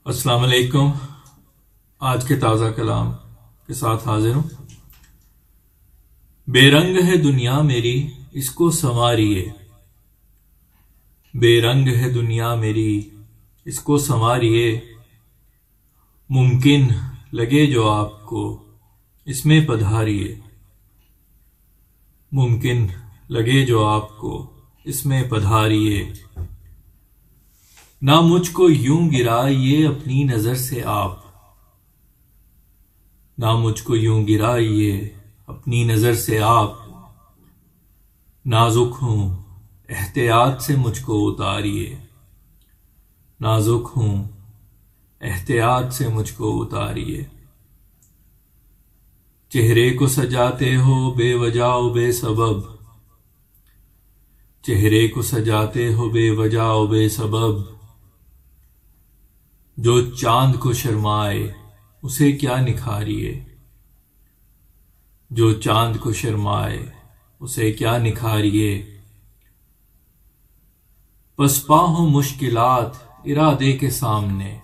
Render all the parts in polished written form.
السلام علیکم۔ آج کے تازہ کلام کے ساتھ حاضر ہوں۔ بے رنگ ہے دنیا میری، اس کو سنواریے۔ بے رنگ ہے دنیا میری، اس کو سنواریے۔ ممکن لگے جو آپ کو، اس میں پدھاریے۔ ممکن لگے جو آپ کو، اس میں پدھاریے۔ نہ مجھ کو یوں گرائیے اپنی نظر سے آپ، نہ مجھ کو یوں گرائیے اپنی نظر سے آپ۔ نازک ہوں احتیاط سے مجھ کو اتاریے، نازک ہوں احتیاط سے مجھ کو اتاریے۔ چہرے کو سجاتے ہو بے وجہ و بے سبب، چہرے کو سجاتے ہو بے وجہ و بے سبب۔ جو چاند کو شرمائے اسے کیا نکھاریے، جو چاند کو شرمائے اسے کیا نکھاریے۔ پسپا ہوں مشکلات ارادے کے سامنے،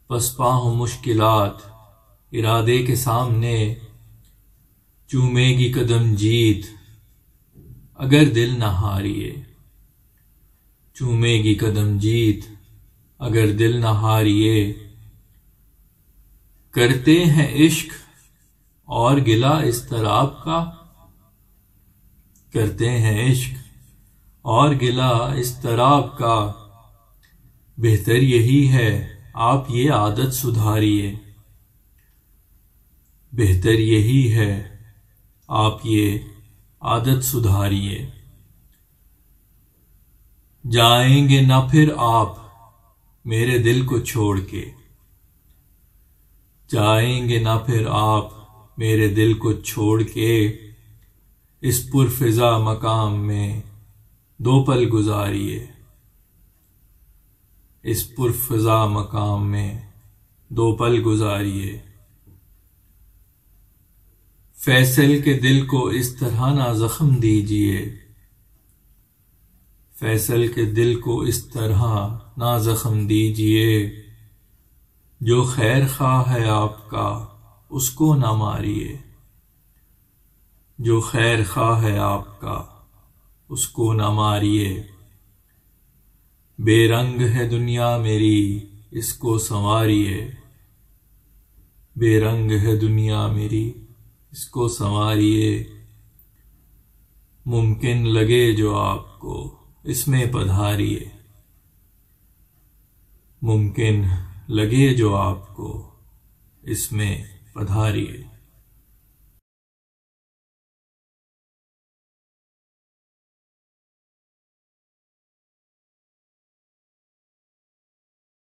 پسپا ہوں مشکلات ارادے کے سامنے۔ چومے گی قدم جیت اگر دل نہ ہاریے، چومے گی قدم جیت اگر دل نہ ہاریے۔ کرتے ہیں عشق اور گلہ اضطراب کا، کرتے ہیں عشق اور گلہ اضطراب کا۔ بہتر یہی ہے آپ یہ عادت سدھاریے، بہتر یہی ہے آپ یہ عادت سدھاریے۔ جائیں گے نہ پھر آپ میرے دل کو چھوڑ کے، جائیں گے نہ پھر آپ میرے دل کو چھوڑ کے۔ اس پرفضا مقام میں دو پل گزاریے، اس پرفضا مقام میں دو پل گزاریے۔ فیصل کے دل کو اس طرح نہ زخم دیجیے، فیصل کے دل کو اس طرح نہ زخم دیجیے۔ جو خیر خواہ ہے آپ کا اس کو نہ ماریے، جو خیر خواہ ہے آپ کا اس کو نہ ماریے۔ بے رنگ ہے دنیا میری، اس کو سنواریے۔ بے رنگ ہے دنیا میری، اس کو سنواریے۔ ممکن لگے جو آپ کو، اس میں پدھاریے۔ ممکن لگے جو آپ کو، اس میں پدھاریے۔